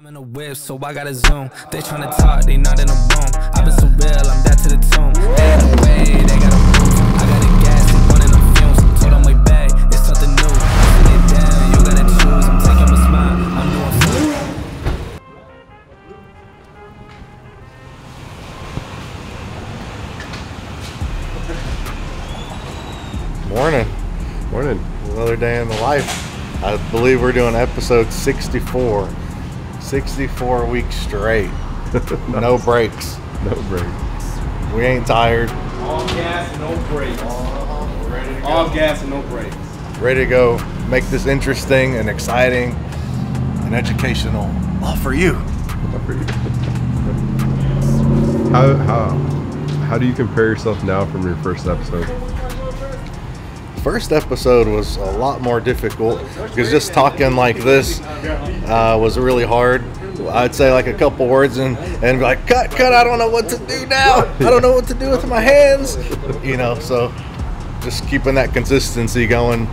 I'm in a whip, so I gotta zoom. They tryna talk, they not in a room. I've been so real, I'm dead to the tomb. They got away, they got a move. I got a gas, they running the fumes. Told on my bag, it's something new. Sit it down, you gotta choose. I'm taking my smile, I'm doing food. Morning. Another day in the life. I believe we're doing episode 64. 64 weeks straight. No breaks. No breaks. We ain't tired. All gas and no brakes. We're ready to go. All gas and no brakes. Ready to go make this interesting and exciting and educational. All for you. How do you compare yourself now from your first episode? First episode was a lot more difficult because just talking like this was really hard. I'd say like a couple words and be like, cut, I don't know what to do now. I don't know what to do with my hands. So just keeping that consistency going.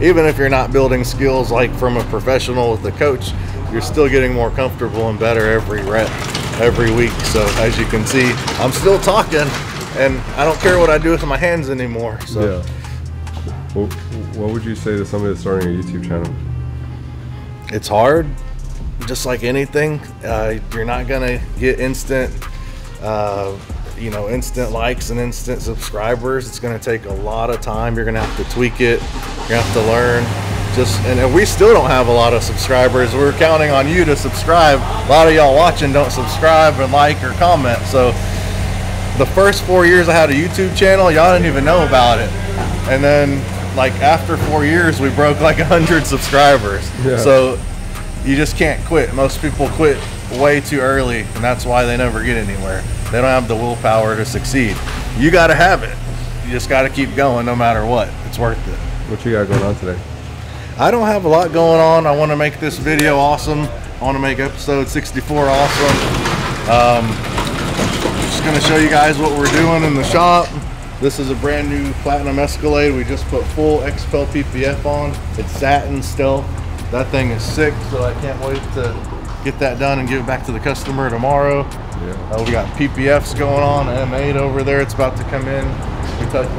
Even if you're not building skills like from a professional with a coach, you're still getting more comfortable and better every rep, every week. So as you can see, I'm still talking and I don't care what I do with my hands anymore. So. Yeah. Well, what would you say to somebody that's starting a YouTube channel? It's hard, just like anything. You're not gonna get instant, instant likes and instant subscribers. It's gonna take a lot of time. You're gonna have to tweak it. You're gonna have to learn. And we still don't have a lot of subscribers. We're counting on you to subscribe. A lot of y'all watching don't subscribe and like or comment. So the first 4 years I had a YouTube channel, y'all didn't even know about it. And then like after 4 years, we broke like 100 subscribers. Yeah. So you just can't quit. Most people quit way too early, and that's why they never get anywhere. They don't have the willpower to succeed. You got to have it. You just got to keep going no matter what. It's worth it. What you got going on today? I don't have a lot going on. I want to make this video awesome. I want to make episode 64 awesome. Just going to show you guys what we're doing in the shop. This is a brand new Platinum Escalade. We just put full XPEL PPF on. It's satin stealth. That thing is sick, so I can't wait to get that done and give it back to the customer tomorrow. Yeah. We got PPFs going on, M8 over there. It's about to come in.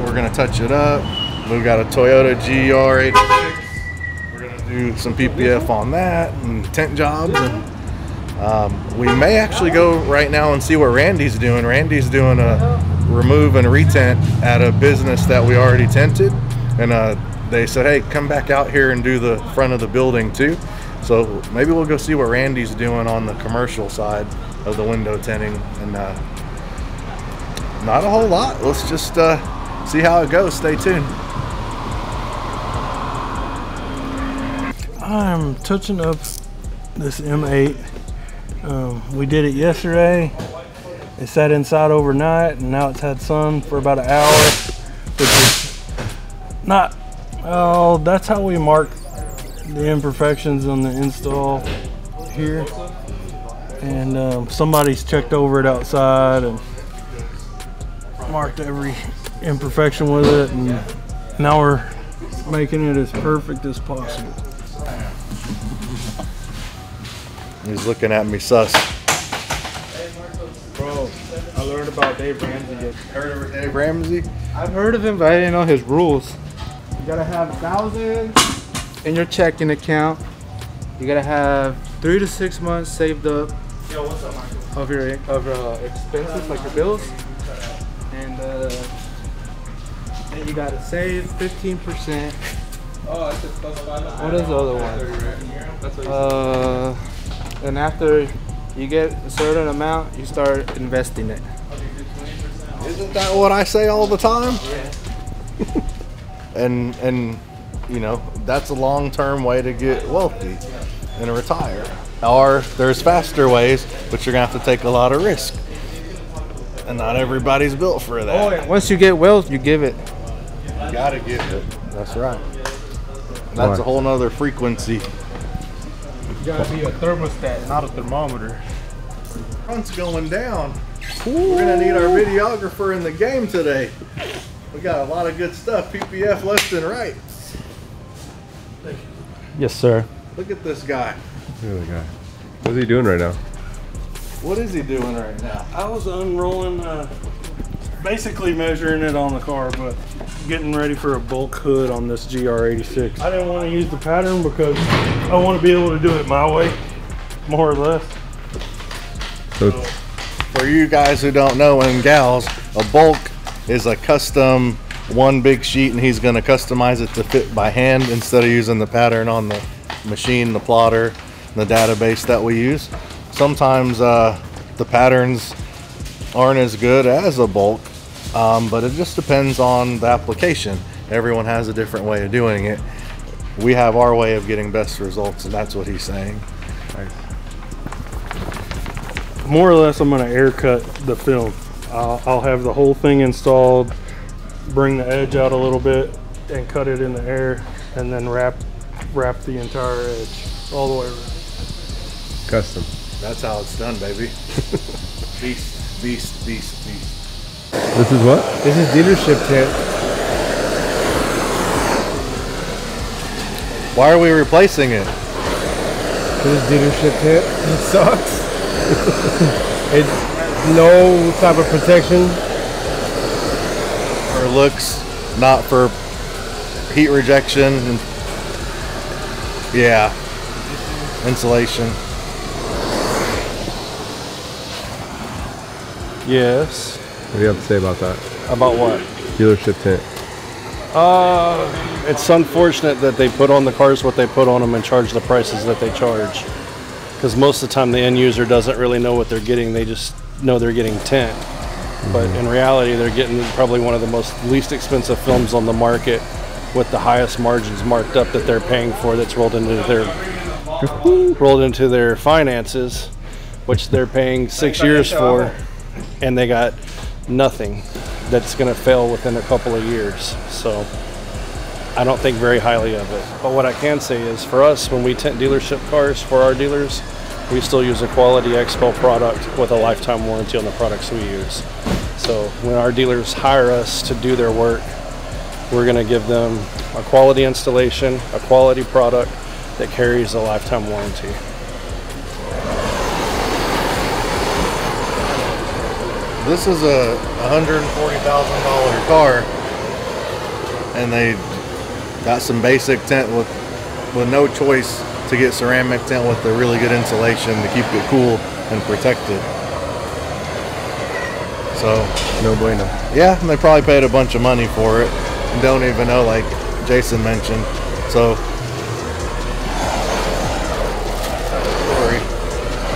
We're gonna touch it up. We've got a Toyota GR86. We're gonna do some PPF on that and tent jobs. And we may actually go right now and see what Randy's doing. Randy's doing a remove and retent at a business that we already tented, and they said, hey, come back out here and do the front of the building too. So maybe we'll go see what Randy's doing on the commercial side of the window tinting. And not a whole lot. Let's just see how it goes. Stay tuned. I'm touching up this M8. We did it yesterday. It sat inside overnight, and now it's had sun for about an hour, which is not, that's how we mark the imperfections on the install here. And somebody's checked over it outside and marked every imperfection with it, and now we're making it as perfect as possible. He's looking at me sus. Bro, I learned about Dave Ramsey. Heard of Dave Ramsey? I've heard of him, but I didn't know his rules. You gotta have 1,000 in your checking account. You gotta have 3 to 6 months saved up of your expenses, like your bills, and then you gotta save 15%. What is the other one? And after you get a certain amount, you start investing it. Isn't that what I say all the time? Yeah. and that's a long-term way to get wealthy and retire. Or there's faster ways, but you're gonna have to take a lot of risk. And not everybody's built for that. Oh, yeah. Once you get wealth, you give it. You gotta give it. That's right. That's a whole nother frequency. You gotta be a thermostat, not a thermometer. Front's going down. We're gonna need our videographer in the game today. We got a lot of good stuff. PPF left and right. Yes, sir. Look at this guy. Look at the guy. What's he doing right now? What is he doing right now? I was unrolling, basically measuring it on the car, but getting ready for a bulk hood on this GR86. I didn't want to use the pattern because I want to be able to do it my way, more or less. So For you guys who don't know, and gals, a bulk is a custom one big sheet, and he's going to customize it to fit by hand instead of using the pattern on the machine, the plotter, the database that we use. Sometimes the patterns aren't as good as a bulk, but it just depends on the application. Everyone has a different way of doing it. We have our way of getting best results, and that's what he's saying. More or less, I'm going to air cut the film. I'll have the whole thing installed, bring the edge out a little bit, and cut it in the air, and then wrap the entire edge all the way around. custom. That's how it's done, baby. Beast, beast, beast, beast. This is what? This is dealership tent. Why are we replacing it? This is dealership tent. It sucks. It's no type of protection. Or looks, not for heat rejection. Yeah, insulation. Yes. What do you have to say about that? About what? Dealership tent. It's unfortunate that they put on the cars what they put on them and charge the prices that they charge. Because most of the time the end user doesn't really know what they're getting. They just know they're getting tint. But in reality, they're getting probably one of the least expensive films on the market with the highest margins marked up that they're paying for, that's rolled into their finances, which they're paying 6 years for, and they got nothing that's going to fail within a couple of years. So I don't think very highly of it. But what I can say is, for us, when we tint dealership cars for our dealers, we still use a quality XPEL product with a lifetime warranty on the products we use. So when our dealers hire us to do their work, we're going to give them a quality installation, a quality product that carries a lifetime warranty. This is a $140,000 car, and they got some basic tint with no choice to get ceramic tint with a really good insulation to keep it cool and protected. So No bueno. yeah, and they probably paid a bunch of money for it and don't even know, like Jason mentioned. So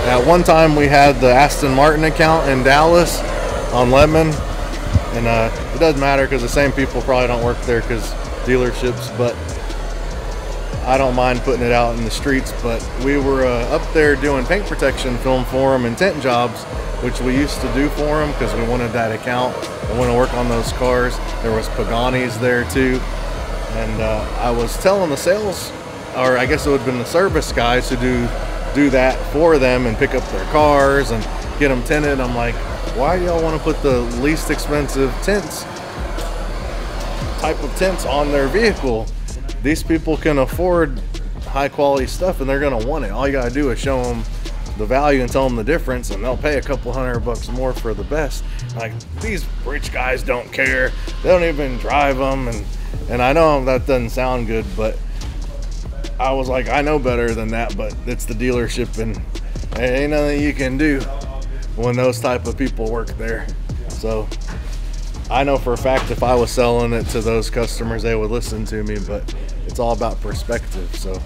at one time we had the Aston Martin account in Dallas on Lemon, and it doesn't matter because the same people probably don't work there because dealerships, but I don't mind putting it out in the streets. But we were up there doing paint protection film for them and tint jobs, which we used to do for them because we wanted that account. I want to work on those cars. There was Paganis there too, and I was telling the sales, or I guess it would have been the service guys who do that for them and pick up their cars and get them tinted. I'm like, why do y'all want to put the least expensive type of tints on their vehicle? These people can afford high quality stuff and they're gonna want it. All you gotta do is show them the value and tell them the difference, and they'll pay a couple $100 more for the best. Like, these rich guys don't care. They don't even drive them, and I know that doesn't sound good, but I was like, I know better than that, but it's the dealership, and there ain't nothing you can do when those type of people work there. So I know for a fact if I was selling it to those customers, they would listen to me, but it's all about perspective. So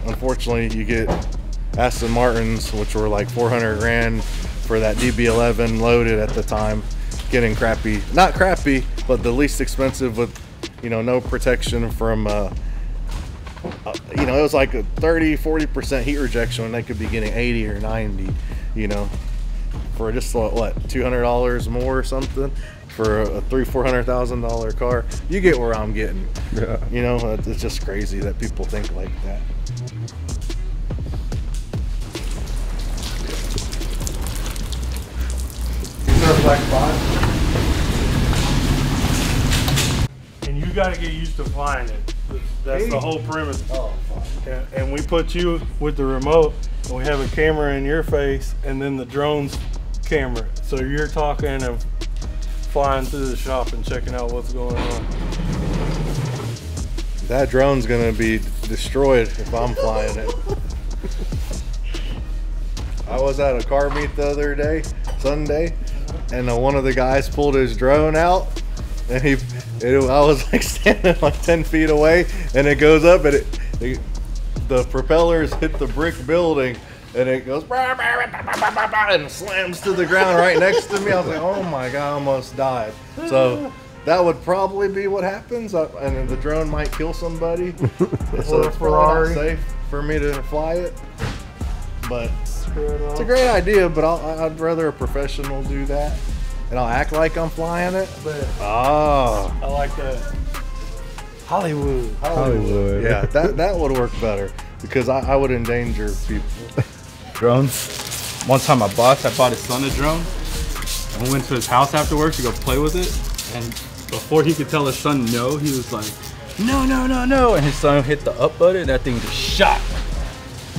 unfortunately, you get Aston Martins, which were like 400 grand for that DB11 loaded at the time, getting crappy, not crappy, but the least expensive with, no protection from, it was like a 30-40% heat rejection when they could be getting 80 or 90, for just what, $200 more or something for a $300,000-$400,000 car. You get where I'm getting. Yeah. It's just crazy that people think like that. And you got to get used to flying it. That's the whole premise. Oh, fuck. And we put you with the remote, We have a camera in your face and then the drone's camera. So you're talking and flying through the shop and checking out what's going on. That drone's gonna be destroyed if I'm flying it. I was at a car meet the other day, Sunday, and one of the guys pulled his drone out, and I was like standing like 10 feet away, and it goes up, and the propellers hit the brick building, and it goes and slams to the ground right next to me. I was like, oh my God, I almost died. So that would probably be what happens, and the drone might kill somebody. So it's probably not safe for me to fly it. But it's a great idea, but I'd rather a professional do that. And I'll act like I'm flying it. Oh. I like that. Hollywood. Yeah, that would work better because I would endanger people. Drones. One time I bought his son a drone. And we went to his house afterwards to go play with it. And before he could tell his son no, he was like, no, no, no, no. And his son hit the up button and that thing just shot.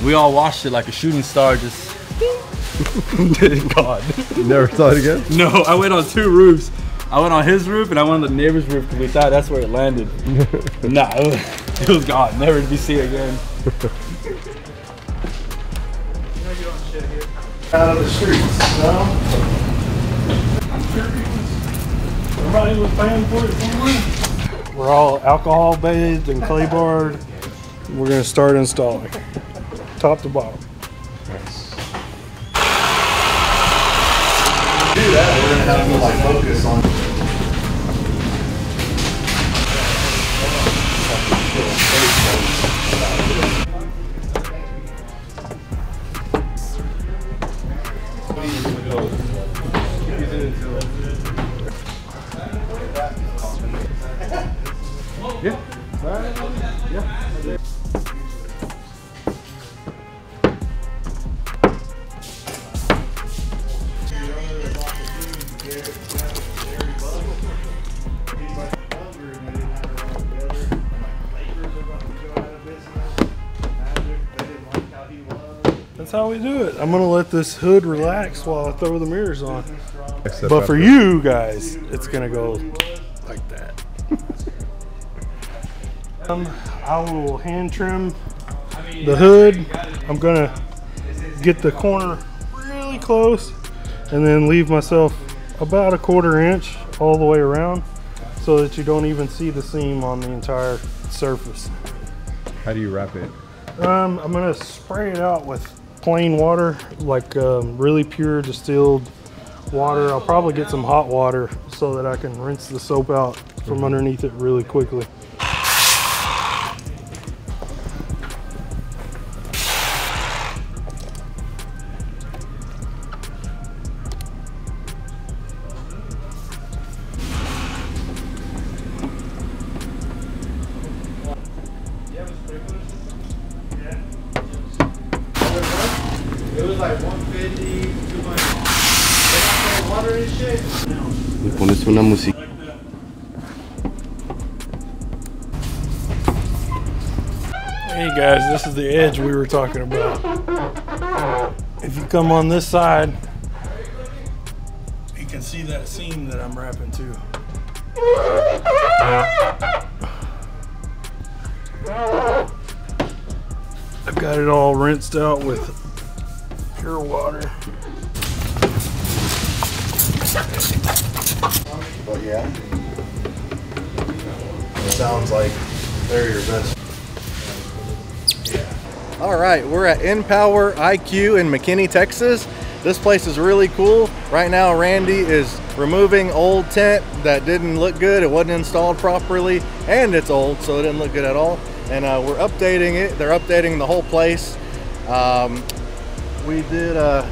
We all watched it like a shooting star just God. You never saw it again? No, I went on 2 roofs. I went on his roof and I went on the neighbor's roof because we thought that's where it landed. Nah, it was gone. Never to be seen again. Out of the streets, no? Everybody was paying for it somewhere. We're all alcohol bathed and clay barred. We're gonna start installing, top to bottom. Do that, we're gonna have to like focus on. That's how we do it. I'm gonna let this hood relax while I throw the mirrors on. Except But for after- you guys, it's gonna go like that. I will hand trim the hood. I'm gonna get the corner really close and then leave myself about a 1/4 inch all the way around so that you don't even see the seam on the entire surface. How do you wrap it? I'm gonna spray it out with plain water, like really pure distilled water. I'll probably get some hot water so that I can rinse the soap out from underneath it really quickly. It was like 150, 200. They got water and shit. Le pones una música. Hey guys, this is the edge we were talking about. If you come on this side, you can see that seam that I'm wrapping to. I've got it all rinsed out with pure water. But yeah, it sounds like they're your best. All right, we're at InPower IQ in McKinney, Texas. This place is really cool. Right now, Randy is removing old tent that didn't look good. It wasn't installed properly, and it's old, so it didn't look good at all. And we're updating it. They're updating the whole place. We did a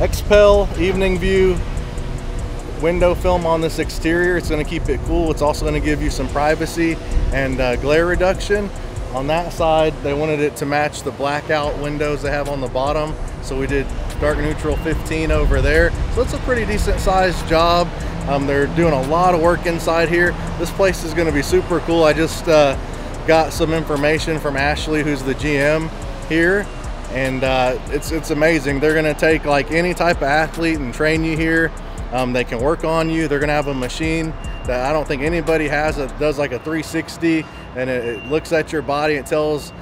XPEL evening view window film on this exterior. It's going to keep it cool. It's also going to give you some privacy and glare reduction. On that side, they wanted it to match the blackout windows they have on the bottom, so we did dark neutral 15 over there. So it's a pretty decent sized job. They're doing a lot of work inside here. This place is going to be super cool. I just got some information from Ashley, who's the GM here, And it's amazing. They're gonna take like any type of athlete and train you here. They can work on you. They're gonna have a machine that I don't think anybody has that does like a 360, and it looks at your body. It tells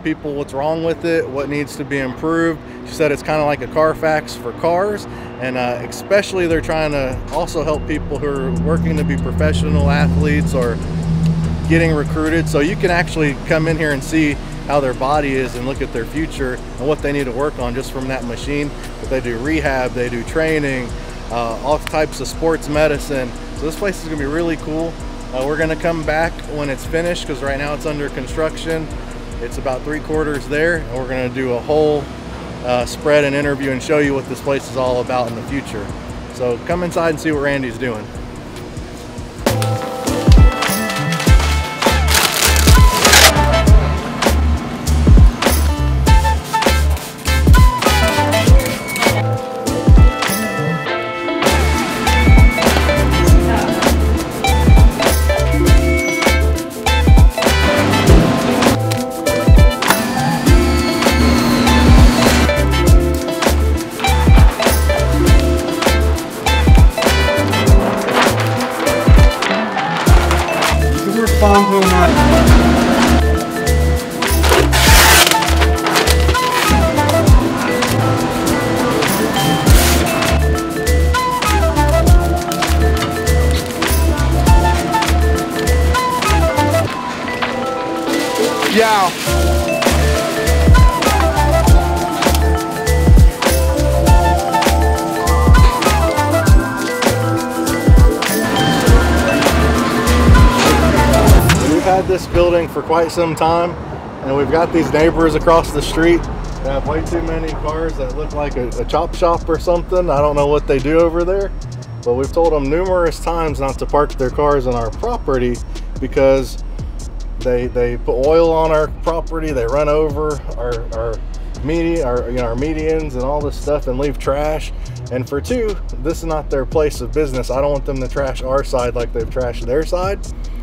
people what's wrong with it, what needs to be improved. She said it's kind of like a Carfax for cars, and especially they're trying to also help people who are working to be professional athletes or getting recruited. So you can actually come in here and see how their body is and look at their future and what they need to work on just from that machine. But they do rehab, they do training, all types of sports medicine. So this place is gonna be really cool. We're gonna come back when it's finished, because right now it's under construction. It's about 3/4 there, and we're gonna do a whole spread and interview and show you what this place is all about in the future. So come inside and see what Randy's doing. Yeah. We've had this building for quite some time, and we've got these neighbors across the street that have way too many cars that look like a chop shop or something. I don't know what they do over there, but we've told them numerous times not to park their cars on our property because they put oil on our property, they run over our medians and all this stuff and leave trash. And for two, this is not their place of business. I don't want them to trash our side like they've trashed their side.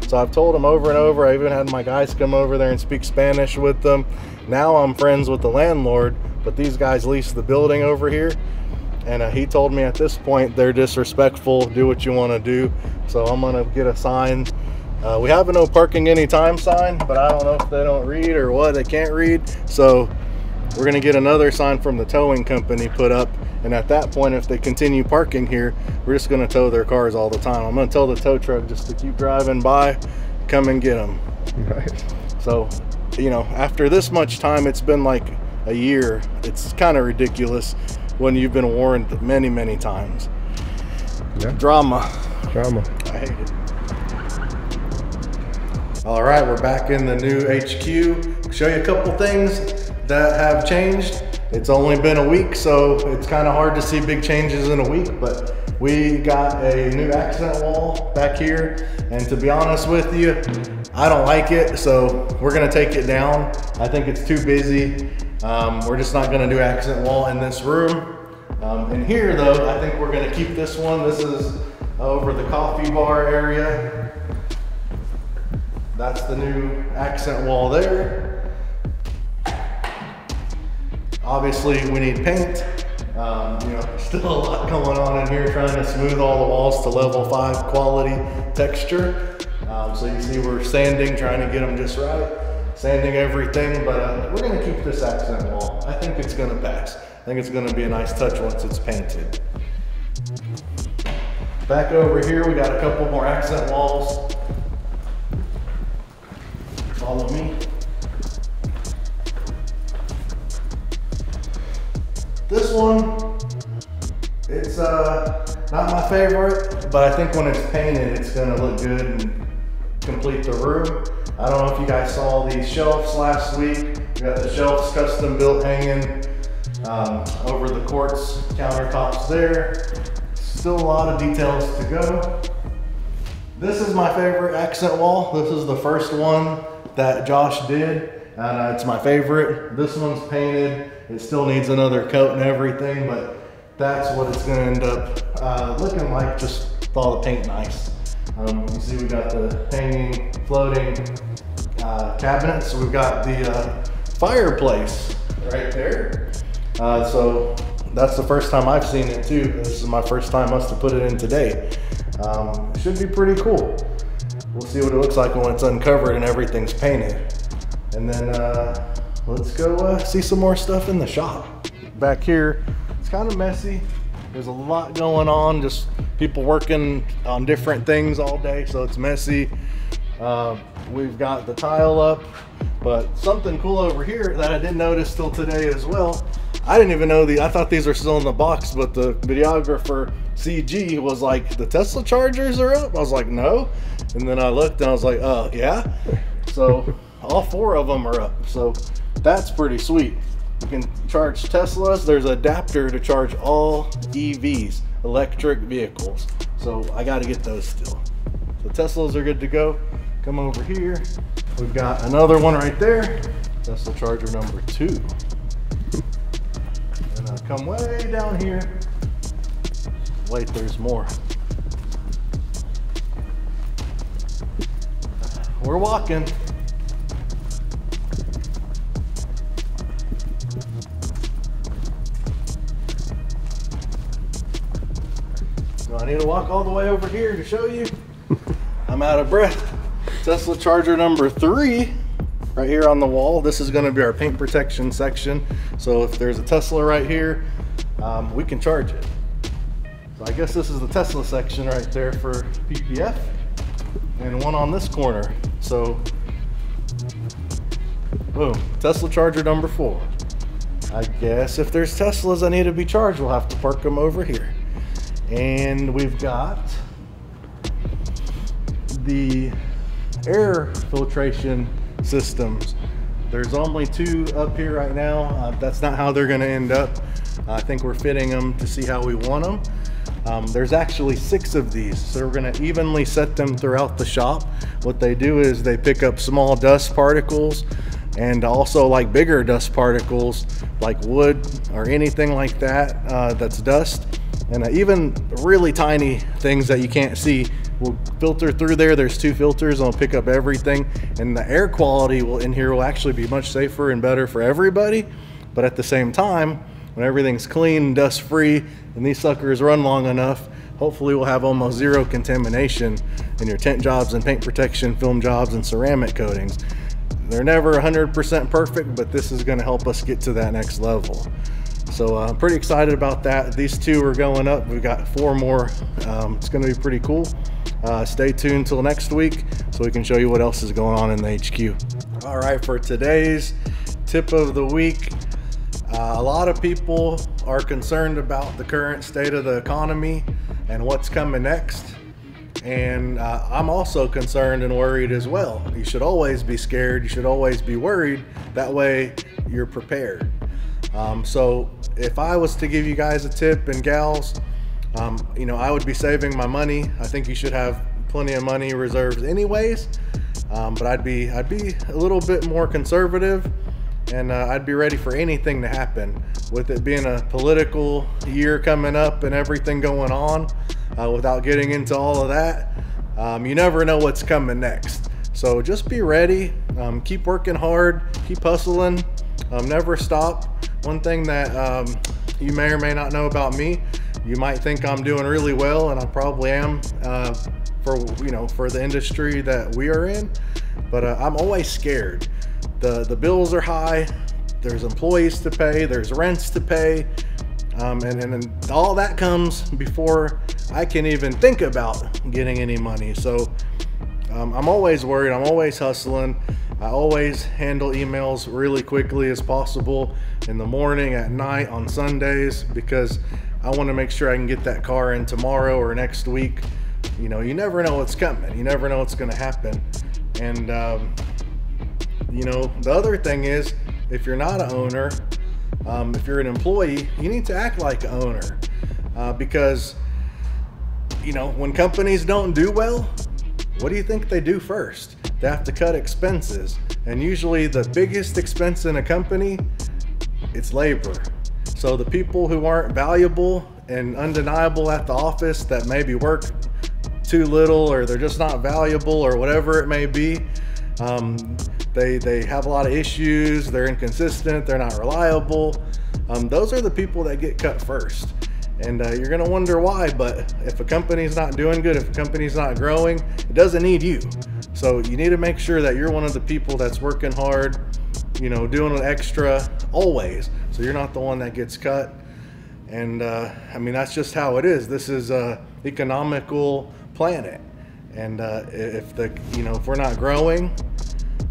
So I've told them over and over. I even had my guys come over there and speak Spanish with them. Now I'm friends with the landlord, but these guys lease the building over here. And he told me at this point, they're disrespectful, do what you want to do. So I'm gonna get a sign. We have a no parking anytime sign, but I don't know if they don't read or what, they can't read. So we're gonna get another sign from the towing company put up. And at that point, if they continue parking here, we're just gonna tow their cars all the time. I'm gonna tell the tow truck just to keep driving by, come and get them. Right. So, you know, after this much time, it's been like a year. It's kind of ridiculous when you've been warned many, many times. Yeah. Drama. I hate it. All right, we're back in the new HQ. Show you a couple things that have changed. It's only been a week, so it's kind of hard to see big changes in a week, but we got a new accent wall back here. And to be honest with you, I don't like it, so we're gonna take it down. I think it's too busy. We're just not gonna do accent wall in this room. In here though, I think we're gonna keep this one. This is over the coffee bar area. That's the new accent wall there. Obviously we need paint. You know, still a lot going on in here, trying to smooth all the walls to level 5 quality texture. So you see we're sanding, trying to get them just right. Sanding everything, but we're gonna keep this accent wall. I think it's gonna pass. I think it's gonna be a nice touch once it's painted. Back over here, we got a couple more accent walls. Follow me. This one, it's not my favorite, but I think when it's painted, it's gonna look good and complete the room. I don't know if you guys saw these shelves last week. We got the shelves custom built hanging over the quartz countertops there. Still a lot of details to go. This is my favorite accent wall. This is the first one that Josh did, and it's my favorite. This one's painted. It still needs another coat and everything, but that's what it's gonna end up looking like, just with all the paint nice. You see we got the hanging, floating cabinets. We've got the fireplace right there. So that's the first time I've seen it too. This is my first time us to put it in today. Should be pretty cool. We'll see what it looks like when it's uncovered and everything's painted. And then let's go see some more stuff in the shop. Back here, it's kind of messy. There's a lot going on, just people working on different things all day, so it's messy. We've got the tile up, but something cool over here that I didn't notice till today as well. I didn't even know I thought these were still in the box, but the videographer CG was like, the Tesla chargers are up? I was like, no. And then I looked and I was like, yeah. So all 4 of them are up. So that's pretty sweet. You can charge Teslas. There's an adapter to charge all EVs, electric vehicles. So I got to get those still. So Teslas are good to go. Come over here. We've got another one right there. Tesla charger number 2. And I come way down here. Wait, there's more. We're walking. Do I need to walk all the way over here to show you? I'm out of breath. Tesla charger number 3 right here on the wall. This is going to be our paint protection section. So if there's a Tesla right here, we can charge it. So I guess this is the Tesla section right there for PPF, and one on this corner. So boom, Tesla charger number 4. I guess if there's Teslas that need to be charged, we'll have to park them over here. And we've got the air filtration systems. There's only 2 up here right now. That's not how they're going to end up. I think we're fitting them to see how we want them. There's actually 6 of these, so we're going to evenly set them throughout the shop. What they do is they pick up small dust particles and also like bigger dust particles like wood or anything like that that's dust, and even really tiny things that you can't see will filter through there. There's 2 filters and will pick up everything, and the air quality in here will actually be much safer and better for everybody. But at the same time, when everything's clean, dust free, and these suckers run long enough, hopefully we'll have almost 0 contamination in your tent jobs and paint protection film jobs and ceramic coatings. They're never 100% perfect, but this is going to help us get to that next level. So I'm pretty excited about that. These 2 are going up. We've got 4 more. It's going to be pretty cool. Stay tuned till next week so we can show you what else is going on in the HQ. All right, for today's tip of the week, a lot of people are concerned about the current state of the economy and what's coming next. And I'm also concerned and worried as well. You should always be scared. You should always be worried. That way you're prepared. So if I was to give you guys a tip, and gals, you know, I would be saving my money. I think you should have plenty of money reserved anyways. But I'd be a little bit more conservative, and I'd be ready for anything to happen. With it being a political year coming up and everything going on, without getting into all of that, you never know what's coming next. So just be ready, keep working hard, keep hustling, never stop. One thing that you may or may not know about me, you might think I'm doing really well, and I probably am for the industry that we are in, but I'm always scared. The bills are high, there's employees to pay, there's rents to pay, and all that comes before I can even think about getting any money. So I'm always worried, I'm always hustling. I always handle emails really quickly as possible in the morning, at night, on Sundays, because I want to make sure I can get that car in tomorrow or next week. You know, you never know what's coming. You never know what's going to happen. And, you know, the other thing is, if you're not an owner, if you're an employee, you need to act like an owner. Because, you know, when companies don't do well, what do you think they do first? They have to cut expenses. And usually the biggest expense in a company, it's labor. So the people who aren't valuable and undeniable at the office, that maybe work too little, or they're just not valuable, or whatever it may be, they have a lot of issues, they're inconsistent, they're not reliable. Those are the people that get cut first. And you're gonna wonder why, but if a company's not doing good, if a company's not growing, it doesn't need you. So you need to make sure that you're one of the people that's working hard, you know, doing an extra always, so you're not the one that gets cut. And I mean, that's just how it is. This is a economical planet. And if we're not growing,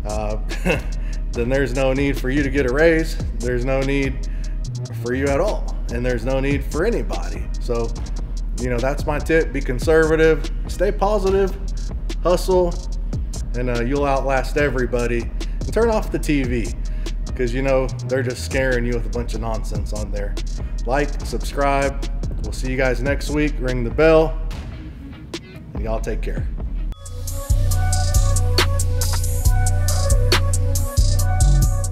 then there's no need for you to get a raise. There's no need for you at all. And there's no need for anybody. So, you know, that's my tip. Be conservative, stay positive, hustle, and you'll outlast everybody. And turn off the TV, because, you know, they're just scaring you with a bunch of nonsense on there. Like, subscribe. We'll see you guys next week. Ring the bell. And y'all take care.